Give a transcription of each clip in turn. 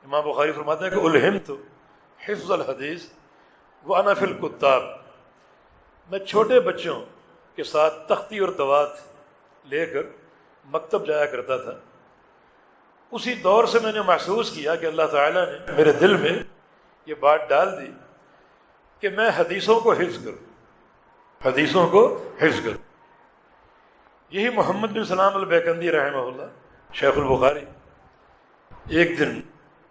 امام بخاری فرماتے ہیں کہ الہمت حفظ الحدیث وانا فی الکتاب، میں چھوٹے بچوں کے ساتھ تختی اور دوات لے کر مکتب جایا کرتا تھا۔ اسی دور سے میں نے محسوس کیا کہ اللہ تعالیٰ نے میرے دل میں یہ بات ڈال دی کہ میں حدیثوں کو حفظ کروں، حدیثوں کو حفظ کروں۔ یہی محمد بن سلام البیکندی رحمہ اللہ شیخ البخاری، ایک دن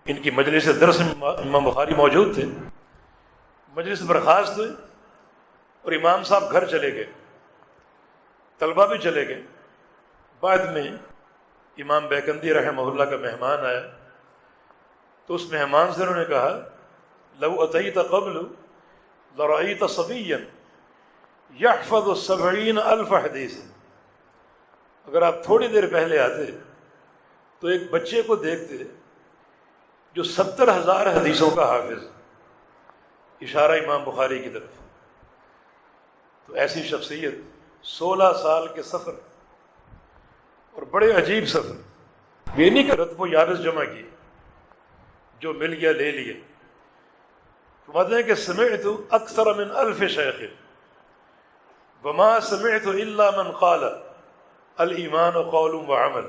ان کی مجلس درس میں امام بخاری موجود تھے، مجلس برخاست ہوئے اور امام صاحب گھر چلے گئے، طلبہ بھی چلے گئے۔ بعد میں امام بیکندی رحمہ اللہ کا مہمان آیا تو اس مہمان سے انہوں نے کہا لو اتیت قبل لرأیت صبیا یحفظ 70,000 حدیث، اگر آپ تھوڑی دیر پہلے آتے تو ایک بچے کو دیکھتے جو 70,000 حدیثوں کا حافظ، اشارہ امام بخاری کی طرف۔ تو ایسی شخصیت 16 سال کے سفر اور بڑے عجیب سفر، یہ نہیں کہ رتب و یابس جمع کی، جو مل گیا لے لیے۔ فرماتے ہیں کہ سمعت اکثر من 1000 شیخ وما سمعت الا من قال الایمان قول وعمل،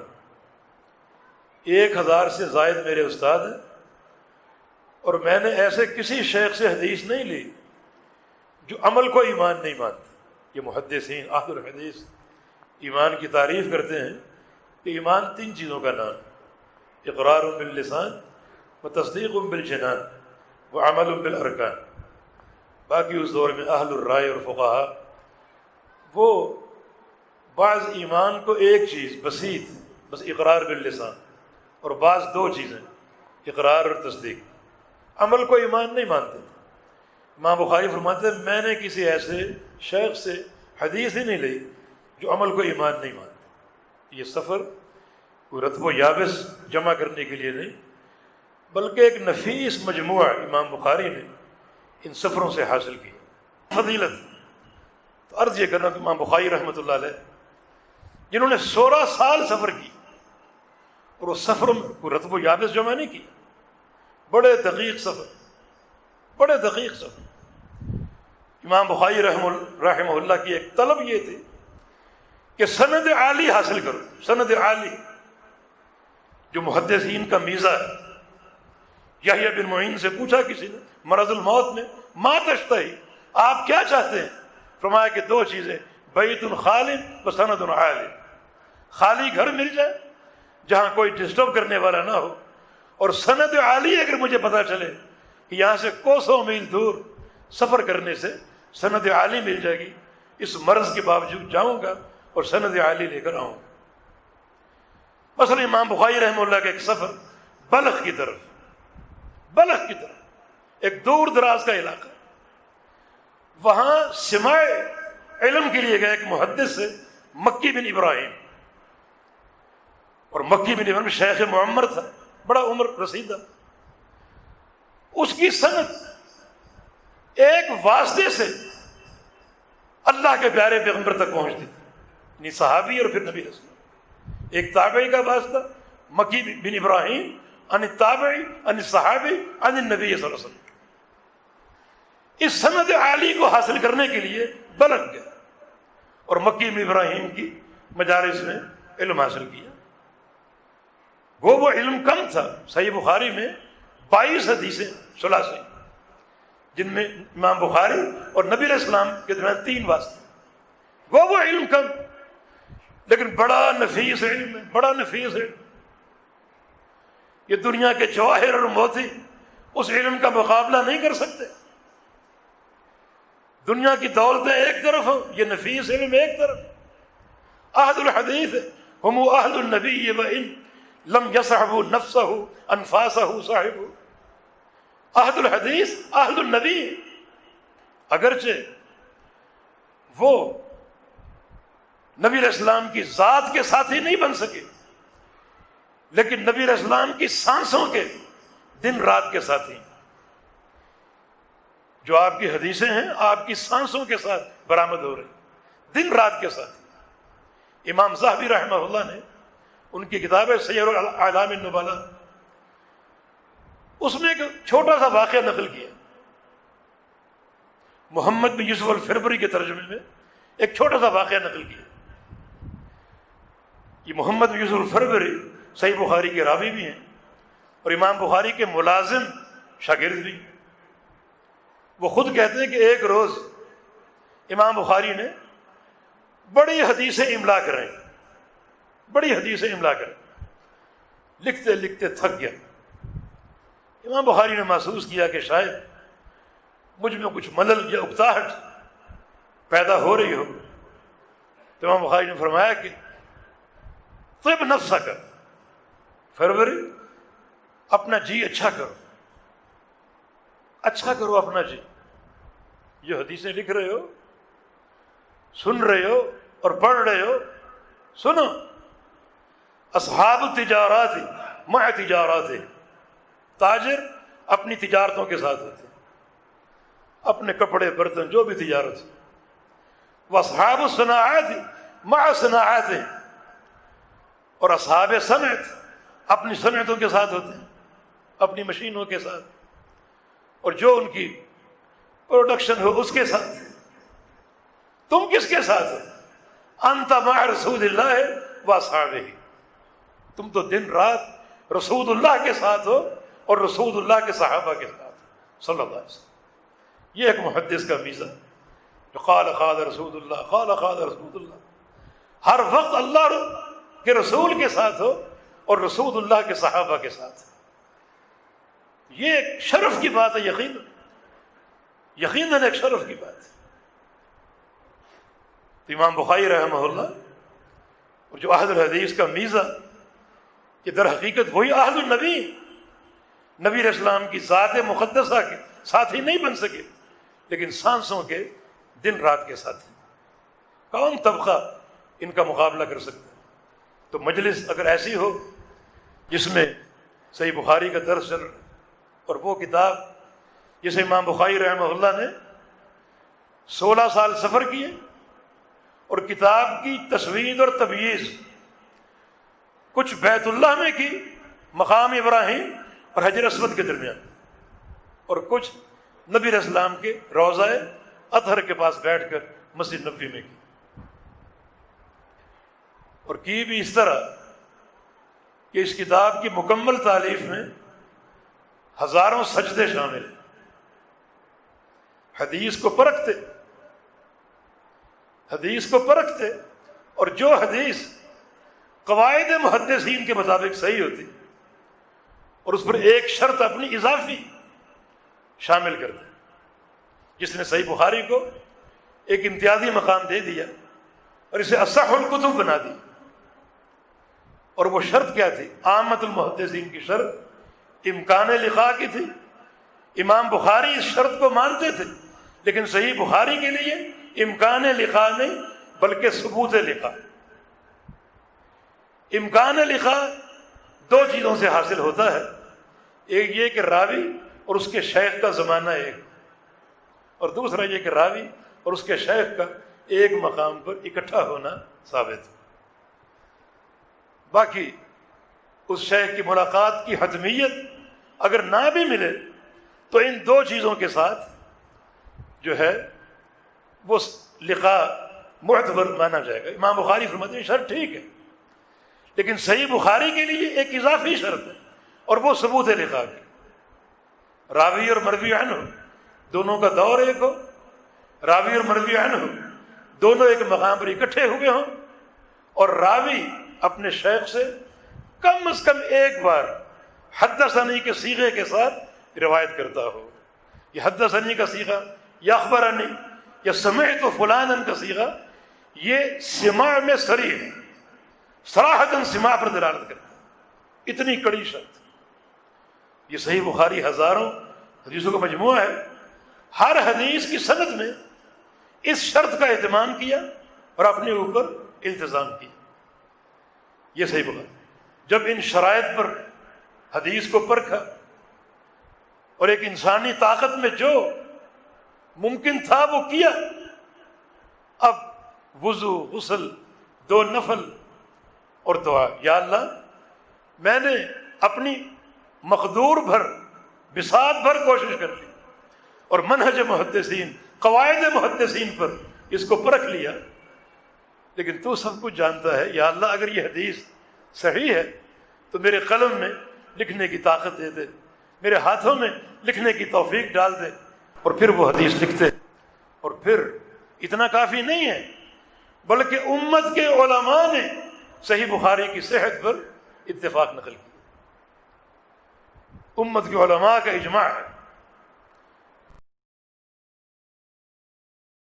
1000 سے زائد میرے استاد ہیں اور میں نے ایسے کسی شیخ سے حدیث نہیں لی جو عمل کو ایمان نہیں مانتے۔ یہ محدثین اہل الحدیث ایمان کی تعریف کرتے ہیں کہ ایمان 3 چیزوں کا نام، اقرار باللسان و تصدیق بالجنان و عمل بالارکان۔ باقی اس دور میں اہل الرائے اور فقہا وہ بعض ایمان کو ایک چیز بسیط، بس اقرار باللسان، اور بعض 2 چیزیں اقرار اور تصدیق، عمل کو ایمان نہیں مانتے۔ امام بخاری فرماتے ہیں میں نے کسی ایسے شیخ سے حدیث ہی نہیں لی جو عمل کو ایمان نہیں مانتے۔ یہ سفر کوئی رتب و یابس جمع کرنے کے لیے نہیں، بلکہ ایک نفیس مجموعہ امام بخاری نے ان سفروں سے حاصل کی فضیلت۔ تو عرض یہ کرنا کہ امام بخاری رحمۃ اللہ علیہ جنہوں نے 16 سال سفر کی اور اس سفروں میں کوئی رتب و یابس جمع نہیں کی، بڑے دقیق سفر، بڑے دقیق سفر۔ امام بخاری رحمہ اللہ کی ایک طلب یہ تھی کہ سند عالی حاصل کرو، سند عالی جو محدثین کا میزہ ہے۔ یحییٰ بن معین سے پوچھا کسی نے مرض الموت میں ما تشتہی، آپ کیا چاہتے ہیں؟ فرمایا کہ 2 چیزیں، بیت خالی و سند عالی، خالی گھر مل جائے جہاں کوئی ڈسٹرب کرنے والا نہ ہو، اور سند عالی اگر مجھے پتہ چلے کہ یہاں سے کوسوں میل دور سفر کرنے سے سند عالی مل جائے گی، اس مرض کے باوجود جاؤں گا اور سند عالی لے کر آؤں گا۔ مثلا امام بخاری رحمہ اللہ کا ایک سفر بلخ کی طرف، بلخ کی طرف ایک دور دراز کا علاقہ، وہاں سماع علم کے لیے گئے ایک محدث سے مکی بن ابراہیم، اور مکی بن ابراہیم شیخ معمر تھا، بڑا عمر رسیدہ۔ اس کی سند ایک واسطے سے اللہ کے پیارے پیغمبر تک پہنچتی تھی، یعنی صحابی اور پھر نبی رسول، ایک تابعی کا واسطہ مکی بن ابراہیم عن التابعی عن الصحابی عن النبی صلی اللہ علیہ وسلم۔ اس سند عالی کو حاصل کرنے کے لیے بلخ گئے اور مکی بن ابراہیم کی مجالس میں علم حاصل کیا۔ وہ علم کم تھا، صحیح بخاری میں 22 حدیثیں ثلاثی، جن میں امام بخاری اور نبی علیہ السلام کے درمیان 3 واسطے۔ وہ علم کم لیکن بڑا نفیس علم ہے، بڑا نفیس علم۔ یہ دنیا کے جواہر اور موتی اس علم کا مقابلہ نہیں کر سکتے۔ دنیا کی دولتیں ایک طرف ہوں، یہ نفیس علم ایک طرف۔ اہل الحدیث ہم اہل النبی وان لم یصحبوا نفسہ انفاسہ صاحب۔ اہل الحدیث اہل النبی، اگرچہ وہ نبی علیہ السلام کی ذات کے ساتھی نہیں بن سکے، لیکن نبی علیہ السلام کی سانسوں کے دن رات کے ساتھی، جو آپ کی حدیثیں ہیں آپ کی سانسوں کے ساتھ برآمد ہو رہی، دن رات کے ساتھ۔ امام ذہبی رحمہ اللہ نے ان کی کتاب ہے سیر اعلام النبلاء اس میں ایک چھوٹا سا واقعہ نقل کیا، محمد بن یوسف الفربری کے ترجمے میں ایک چھوٹا سا واقعہ نقل کیا۔ یہ محمد بن یوسف الفربری صحیح بخاری کے راوی بھی ہیں اور امام بخاری کے ملازم شاگرد بھی۔ وہ خود کہتے ہیں کہ ایک روز امام بخاری نے بڑی حدیثیں املا کریں، بڑی حدیثیں املا کریں، لکھتے لکھتے تھک گیا۔ امام بخاری نے محسوس کیا کہ شاید مجھ میں کچھ ملل یا اکتاہٹ پیدا ہو رہی ہو، تو امام بخاری نے فرمایا کہ طب نفسک، فربری اپنا جی اچھا کرو، اچھا کرو اپنا جی۔ یہ حدیثیں لکھ رہے ہو، سن رہے ہو اور پڑھ رہے ہو، سنو۔ اصحاب التجارات مع تجارات، تاجر اپنی تجارتوں کے ساتھ ہوتے ہیں، اپنے کپڑے برتن جو بھی تجارت۔ واصحاب الصناعات مع صناعات، اور اصحاب صنعت اپنی صنعتوں کے ساتھ ہوتے ہیں، اپنی مشینوں کے ساتھ، اور جو ان کی پروڈکشن ہو اس کے ساتھ۔ تم کس کے ساتھ ہو؟ انت مع رسول اللہ واصحابہ، تم تو دن رات رسول اللہ کے ساتھ ہو اور رسول اللہ کے صحابہ کے ساتھ صلی اللہ علیہ وسلم۔ یہ ایک محدث کا میزہ جو قال قال رسول اللہ، قال قال رسول اللہ، ہر وقت اللہ کے رسول کے ساتھ ہو اور رسول اللہ کے صحابہ کے ساتھ۔ یہ ایک شرف کی بات ہے، یقیناً یقیناً ایک شرف کی بات ہے۔ تو امام بخاری رحمہ اللہ اور جو اہل الحدیث کا میزہ، کہ در حقیقت وہی اہل النبی، نبی علیہ السلام کی ذات مقدسہ کے ساتھی نہیں بن سکے، لیکن سانسوں کے دن رات کے ساتھی۔ کون طبقہ ان کا مقابلہ کر سکتا ہے؟ تو مجلس اگر ایسی ہو جس میں صحیح بخاری کا درس چل رہا، اور وہ کتاب جسے امام بخاری رحمہ اللہ نے 16 سال سفر کیے، اور کتاب کی تصویر اور تمییز کچھ بیت اللہ میں کی، مقام ابراہیم اور حجر اسود کے درمیان، اور کچھ نبی علیہ السلام کے روضہ اطہر کے پاس بیٹھ کر مسجد نبوی میں کی، اور کی بھی اس طرح کہ اس کتاب کی مکمل تالیف میں ہزاروں سجدے شامل ہیں۔ حدیث کو پرکھتے، حدیث کو پرکھتے، اور جو حدیث قواعد محدثین کے مطابق صحیح ہوتی اور اس پر ایک شرط اپنی اضافی شامل کرتے، جس نے صحیح بخاری کو ایک امتیازی مقام دے دیا اور اسے اصح الکتب بنا دی۔ اور وہ شرط کیا تھی؟ عامت المحدثین کی شرط امکان لقاء کی تھی۔ امام بخاری اس شرط کو مانتے تھے، لیکن صحیح بخاری کے لیے امکان لقاء نہیں بلکہ ثبوت لقاء۔ امکان لقاء دو چیزوں سے حاصل ہوتا ہے، ایک یہ کہ راوی اور اس کے شیخ کا زمانہ ایک، اور دوسرا یہ کہ راوی اور اس کے شیخ کا ایک مقام پر اکٹھا ہونا ثابت۔ باقی اس شیخ کی ملاقات کی حتمیت اگر نہ بھی ملے تو ان دو چیزوں کے ساتھ جو ہے وہ لقاء معتبر مانا جائے گا۔ امام بخاری فرماتے ہیں شرط ٹھیک ہے، لیکن صحیح بخاری کے لیے ایک اضافی شرط ہے، اور وہ ثبوت لقاء کی۔ راوی اور مروی عنہ دونوں کا دور ایک ہو، راوی اور مروی عنہ دونوں ایک مقام پر اکٹھے ہوئے ہوں، اور راوی اپنے شیخ سے کم از کم ایک بار حدثنی کے صیغے کے ساتھ روایت کرتا ہو۔ یہ حدثنی کا صیغہ یا اخبرنی یا سمعت فلانا کا صیغہ یہ سماع میں صریح ہے، صراحتاً سماع پر دلالت کرتا ہے۔ اتنی کڑی شرط۔ یہ صحیح بخاری ہزاروں حدیثوں کا مجموعہ ہے، ہر حدیث کی سند میں اس شرط کا اہتمام کیا اور اپنے اوپر التزام کیا۔ یہ صحیح بخاری جب ان شرائط پر حدیث کو پرکھا اور ایک انسانی طاقت میں جو ممکن تھا وہ کیا، اب وضو، غسل، 2 نفل اور دعا، یا اللہ میں نے اپنی مقدور بھر بساط بھر کوشش کر لی اور منہج محدثین، قواعد محدثین پر اس کو پرکھ لیا، لیکن تو سب کچھ جانتا ہے، یا اللہ اگر یہ حدیث صحیح ہے تو میرے قلم میں لکھنے کی طاقت دے دے، میرے ہاتھوں میں لکھنے کی توفیق ڈال دے، اور پھر وہ حدیث لکھتے۔ اور پھر اتنا کافی نہیں ہے، بلکہ امت کے علماء نے صحیح بخاری کی صحت پر اتفاق نقل کی، امت کے علماء کا اجماع ہے